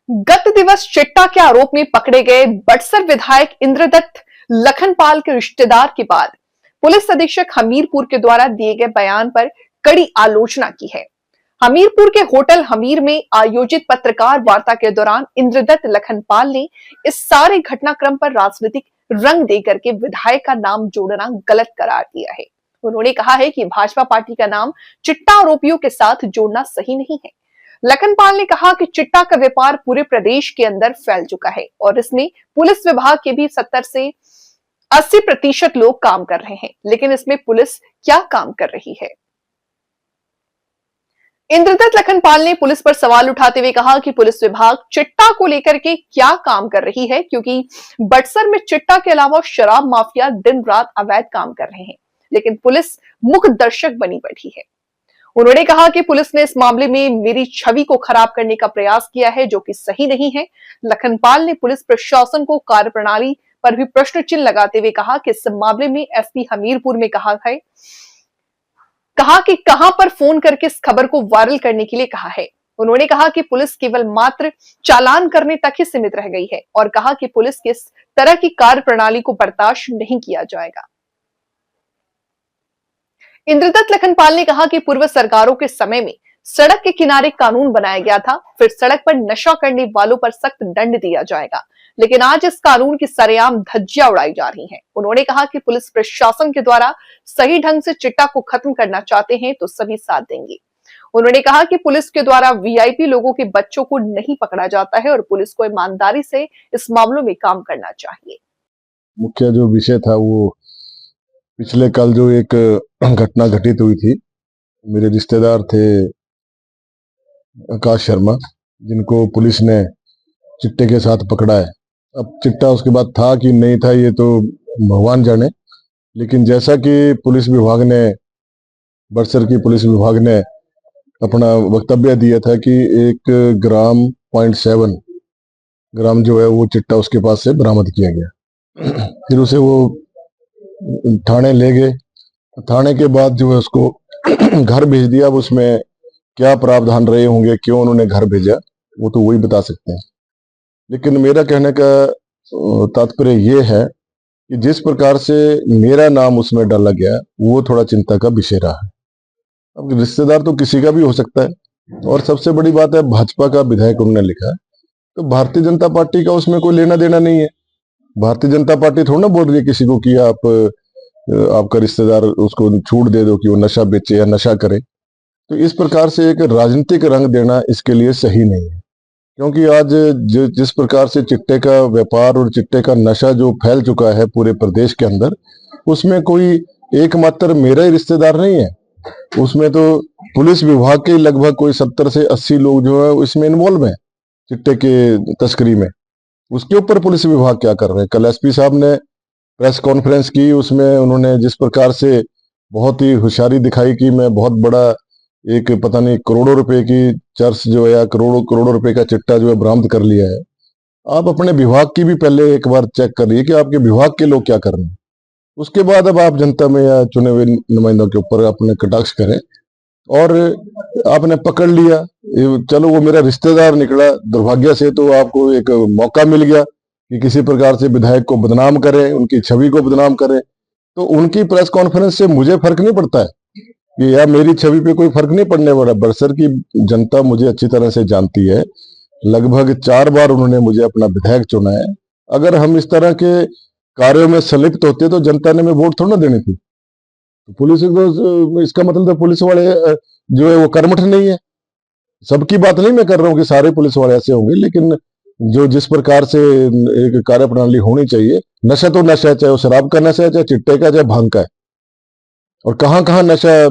गत दिवस चिट्टा के आरोप में पकड़े गए बड़सर विधायक इंद्रदत्त लखनपाल के रिश्तेदार के बाद पुलिस अधीक्षक हमीरपुर के द्वारा दिए गए बयान पर कड़ी आलोचना की है। हमीरपुर के होटल हमीर में आयोजित पत्रकार वार्ता के दौरान इंद्रदत्त लखनपाल ने इस सारे घटनाक्रम पर राजनीतिक रंग देकर के विधायक का नाम जोड़ना गलत करार दिया है। उन्होंने कहा है कि भाजपा पार्टी का नाम चिट्टा आरोपियों के साथ जोड़ना सही नहीं है। लखनपाल ने कहा कि चिट्टा का व्यापार पूरे प्रदेश के अंदर फैल चुका है और इसमें पुलिस विभाग के भी 70 से 80% लोग काम कर रहे हैं, लेकिन इसमें पुलिस क्या काम कर रही है। इंद्रदत्त लखनपाल ने पुलिस पर सवाल उठाते हुए कहा कि पुलिस विभाग चिट्टा को लेकर के क्या काम कर रही है, क्योंकि बड़सर में चिट्टा के अलावा शराब माफिया दिन रात अवैध काम कर रहे हैं, लेकिन पुलिस मुख्य दर्शक बनी बैठी है। उन्होंने कहा कि पुलिस ने इस मामले में मेरी छवि को खराब करने का प्रयास किया है, जो कि सही नहीं है। लखनपाल ने पुलिस प्रशासन को कार्यप्रणाली पर भी प्रश्न चिन्ह लगाते हुए कहा कि इस मामले में एसपी हमीरपुर में कहा कि कहां पर फोन करके इस खबर को वायरल करने के लिए कहा है। उन्होंने कहा कि पुलिस केवल मात्र चालान करने तक ही सीमित रह गई है और कहा कि पुलिस की इस तरह की कार्यप्रणाली को बर्दाश्त नहीं किया जाएगा। इंद्रदत्त लखनपाल ने कहा कि पूर्व सरकारों के समय में सड़क के किनारे कानून बनाया गया था, फिर सड़क पर नशा करने वालों पर सख्त दंड दिया जाएगा, लेकिन आज इस कानून की सरेआम धज्जियां उड़ाई जा रही हैं। उन्होंने कहा कि पुलिस प्रशासन के द्वारा सही ढंग से चिट्टा को खत्म करना चाहते हैं तो सभी साथ देंगे। उन्होंने कहा कि पुलिस के द्वारा वीआईपी लोगों के बच्चों को नहीं पकड़ा जाता है और पुलिस को ईमानदारी से इस मामलों में काम करना चाहिए। मुख्य जो विषय था वो पिछले कल जो एक घटना घटित हुई थी, मेरे रिश्तेदार थे आकाश शर्मा, जिनको पुलिस ने चिट्टे के साथ पकड़ा है। अब चिट्टा उसके बाद था कि नहीं था ये तो भगवान जाने, लेकिन जैसा कि पुलिस विभाग ने, बड़सर की पुलिस विभाग ने अपना वक्तव्य दिया था कि 1.7 ग्राम जो है वो चिट्टा उसके पास से बरामद किया गया। फिर उसे वो थाने ले गए। थाने के बाद जो है उसको घर भेज दिया। अब उसमें क्या प्रावधान रहे होंगे, क्यों उन्होंने घर भेजा, वो तो वही बता सकते हैं। लेकिन मेरा कहने का तात्पर्य ये है कि जिस प्रकार से मेरा नाम उसमें डाला गया वो थोड़ा चिंता का विषय रहा है। अब रिश्तेदार तो किसी का भी हो सकता है, और सबसे बड़ी बात है भाजपा का विधायक उन्होंने लिखा है, तो भारतीय जनता पार्टी का उसमें कोई लेना देना नहीं है। भारतीय जनता पार्टी थोड़ा ना बोल रही है किसी को कि आपका रिश्तेदार उसको छूट दे दो कि वो नशा बेचे या नशा करे। तो इस प्रकार से एक राजनीतिक रंग देना इसके लिए सही नहीं है, क्योंकि आज जिस प्रकार से चिट्टे का व्यापार और चिट्टे का नशा जो फैल चुका है पूरे प्रदेश के अंदर, उसमें कोई एकमात्र मेरा ही रिश्तेदार नहीं है। उसमें तो पुलिस विभाग के लगभग कोई 70 से 80 लोग जो है इसमें इन्वॉल्व हैं चिट्टे के तस्करी में। उसके ऊपर पुलिस विभाग क्या कर रहे हैं? कल एसपी साहब ने प्रेस कॉन्फ्रेंस की, उसमें उन्होंने जिस प्रकार से बहुत ही होशियारी दिखाई कि मैं बहुत बड़ा एक पता नहीं करोड़ों रुपए की चर्च जो है या करोड़ों करोड़ों रुपए का चिट्टा जो है बरामद कर लिया है। आप अपने विभाग की भी पहले एक बार चेक करिए कि आपके विभाग के लोग क्या कर रहे हैं, उसके बाद अब आप जनता में या चुने हुए नुमाइंदों के ऊपर अपने कटाक्ष करें। और आपने पकड़ लिया, चलो वो मेरा रिश्तेदार निकला, दुर्भाग्य से तो आपको एक मौका मिल गया कि किसी प्रकार से विधायक को बदनाम करें, उनकी छवि को बदनाम करें। तो उनकी प्रेस कॉन्फ्रेंस से मुझे फर्क नहीं पड़ता है कि या मेरी छवि पे कोई फर्क नहीं पड़ने वाला। बड़सर की जनता मुझे अच्छी तरह से जानती है, लगभग 4 बार उन्होंने मुझे अपना विधायक चुना है। अगर हम इस तरह के कार्यों में संलिप्त होते तो जनता ने हमें वोट थोड़ा ना देनी थी। तो पुलिस को, इसका मतलब तो पुलिस वाले जो है वो कर्मठ नहीं है। सबकी बात नहीं मैं कर रहा हूँ कि सारे पुलिस वाले ऐसे होंगे, लेकिन जो जिस प्रकार से एक कार्यप्रणाली होनी चाहिए, नशा तो नशा है, चाहे वो शराब का नशा है, चाहे चिट्टे का, चाहे भांग का है, और कहाँ कहाँ नशा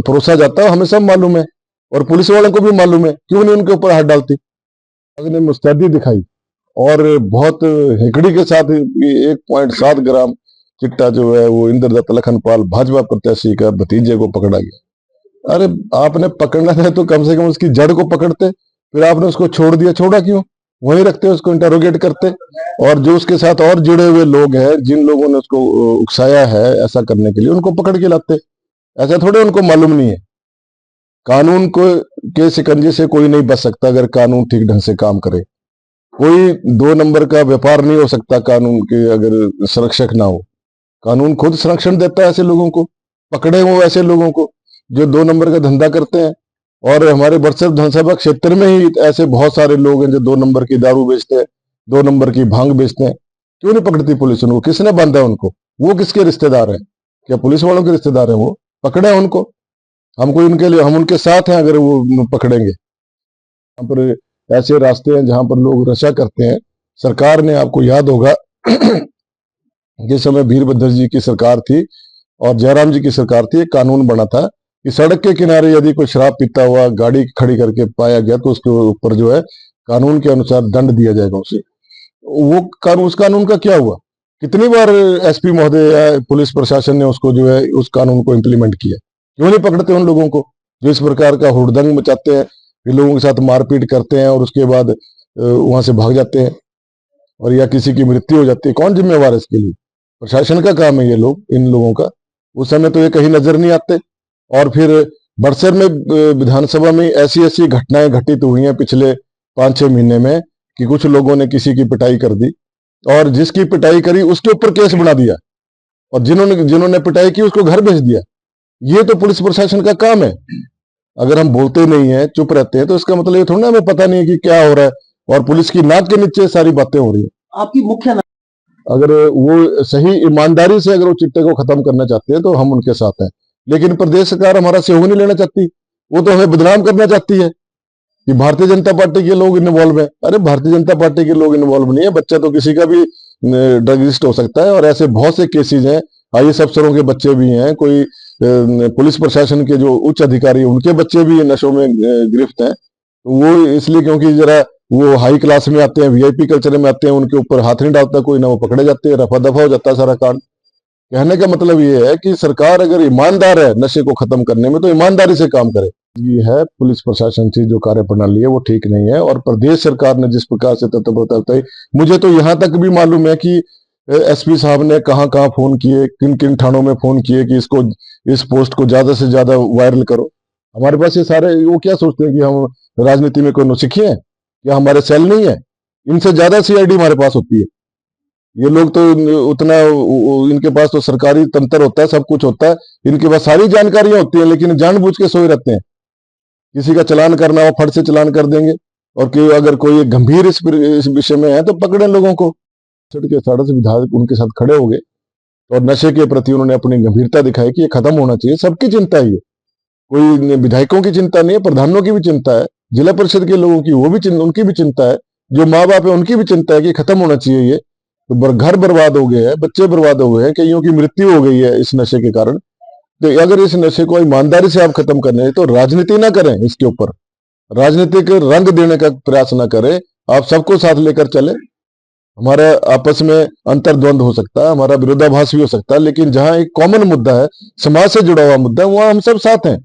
परोसा जाता है हमें सब मालूम है, और पुलिस वालों को भी मालूम है। क्यों नहीं उनके ऊपर हाथ डालती? ने मुस्तैदी दिखाई और बहुत हिकड़ी के साथ 1.7 ग्राम चिट्टा जो है वो इंद्रदत्त लखनपाल भाजपा प्रत्याशी का भतीजे को पकड़ा गया। अरे आपने पकड़ना था तो कम से कम उसकी जड़ को पकड़ते, फिर आपने उसको छोड़ दिया। छोड़ा क्यों? वहीं रखते, उसको इंटरोगेट करते, और जो उसके साथ और जुड़े हुए लोग हैं, जिन लोगों ने उसको उकसाया है ऐसा करने के लिए, उनको पकड़ के लाते। ऐसा थोड़े उनको मालूम नहीं है। कानून को के शिकंजे से कोई नहीं बच सकता अगर कानून ठीक ढंग से काम करे। कोई 2 नंबर का व्यापार नहीं हो सकता कानून के अगर संरक्षक ना हो। कानून खुद संरक्षण देता है ऐसे लोगों को, पकड़े हो ऐसे लोगों को जो 2 नंबर का धंधा करते हैं। और हमारे बड़सर विधानसभा क्षेत्र में ही ऐसे बहुत सारे लोग हैं जो 2 नंबर की दारू बेचते हैं, 2 नंबर की भांग बेचते हैं। क्यों नहीं पकड़ती पुलिस उनको? किसने बांधा है उनको? वो किसके रिश्तेदार हैं? क्या पुलिस वालों के रिश्तेदार हैं? वो पकड़े हैं उनको। हमको उनके लिए, हम उनके साथ हैं अगर वो पकड़ेंगे। यहाँ पर ऐसे रास्ते हैं जहां पर लोग नशा करते हैं। सरकार ने, आपको याद होगा जिस समय वीरभद्र जी की सरकार थी और जयराम जी की सरकार थी, एक कानून बना था कि सड़क के किनारे यदि कोई शराब पीता हुआ गाड़ी खड़ी करके पाया गया तो उसके ऊपर जो है कानून के अनुसार दंड दिया जाएगा उसे। वो कानून, उस कानून का क्या हुआ? कितनी बार एसपी महोदय या पुलिस प्रशासन ने उसको जो है उस कानून को इम्प्लीमेंट किया? क्यों नहीं पकड़ते उन लोगों को जो इस प्रकार का हुड़दंग मचाते हैं, फिर लोगों के साथ मारपीट करते हैं और उसके बाद वहां से भाग जाते हैं और या किसी की मृत्यु हो जाती है? कौन जिम्मेवार है इसके लिए? प्रशासन का काम है ये लोग, इन लोगों का। उस समय तो ये कहीं नजर नहीं आते। और फिर बड़सर में विधानसभा में ऐसी ऐसी घटनाएं घटित हुई हैं पिछले 5-6 महीने में कि कुछ लोगों ने किसी की पिटाई कर दी और जिसकी पिटाई करी उसके ऊपर केस बना दिया और जिन्होंने पिटाई की उसको घर भेज दिया। ये तो पुलिस प्रशासन का काम है। अगर हम बोलते नहीं है, चुप रहते हैं, तो इसका मतलब ये थोड़ा ना हमें पता नहीं है कि क्या हो रहा है और पुलिस की नाक के नीचे सारी बातें हो रही है। आपकी मुख्य अगर वो सही ईमानदारी से अगर वो चिट्टे को खत्म करना चाहते हैं तो हम उनके साथ हैं। लेकिन प्रदेश सरकार हमारा सहयोग नहीं लेना चाहती। वो तो हमें बदनाम करना चाहती है कि भारतीय जनता पार्टी के लोग इन्वॉल्व हैं। अरे भारतीय जनता पार्टी के लोग इन्वॉल्व नहीं है। बच्चा तो किसी का भी ड्रगिस्ट हो सकता है और ऐसे बहुत से केसेज हैं। आईएएस अफसरों के बच्चे भी हैं, कोई पुलिस प्रशासन के जो उच्च अधिकारी हैं उनके बच्चे भी नशों में गिरफ्त हैं। तो वो इसलिए क्योंकि जरा वो हाई क्लास में आते हैं, वीआईपी कल्चर में आते हैं, उनके ऊपर हाथ नहीं डालता कोई, ना वो पकड़े जाते हैं, रफा दफा हो जाता है सारा कांड। कहने का मतलब ये है कि सरकार अगर ईमानदार है नशे को खत्म करने में तो ईमानदारी से काम करे। ये है पुलिस प्रशासन की जो कार्य प्रणाली है वो ठीक नहीं है। और प्रदेश सरकार ने जिस प्रकार से तत्परता बताई, मुझे तो यहाँ तक भी मालूम है कि एसपी साहब ने कहाँ कहाँ फोन किए, किन किन थानों में फोन किए कि इसको, इस पोस्ट को ज्यादा से ज्यादा वायरल करो। हमारे पास ये सारे, वो क्या सोचते हैं कि हम राजनीति में कोई नौसिखिए हैं या हमारे सेल नहीं है? इनसे ज्यादा सीआईडी हमारे पास होती है। ये लोग तो उतना, इनके पास तो सरकारी तंत्र होता है, सब कुछ होता है, इनके पास सारी जानकारियां होती है, लेकिन जानबूझ के सोए रहते हैं। किसी का चलान करना हो फट से चलान कर देंगे और कि अगर कोई गंभीर इस विषय में है तो पकड़े लोगों को। के 10.5 विधायक उनके साथ खड़े हो गए और नशे के प्रति उन्होंने अपनी गंभीरता दिखाई कि ये खत्म होना चाहिए। सबकी चिंता है ये, कोई विधायकों की चिंता नहीं है, प्रधानों की भी चिंता है, जिला परिषद के लोगों की वो भी उनकी भी चिंता है, जो माँ बाप है उनकी भी चिंता है कि खत्म होना चाहिए ये। तो घर बर्बाद हो गए हैं, बच्चे बर्बाद हो गए हैं, कईयों की मृत्यु हो गई है इस नशे के कारण। तो अगर इस नशे को ईमानदारी से आप खत्म करने तो राजनीति ना करें, इसके ऊपर राजनीतिक रंग देने का प्रयास ना करें, आप सबको साथ लेकर चले। हमारा आपस में अंतर्द्वंद हो सकता है, हमारा विरोधाभास भी हो सकता है, लेकिन जहां एक कॉमन मुद्दा है, समाज से जुड़ा हुआ मुद्दा है, वहां हम सब साथ हैं।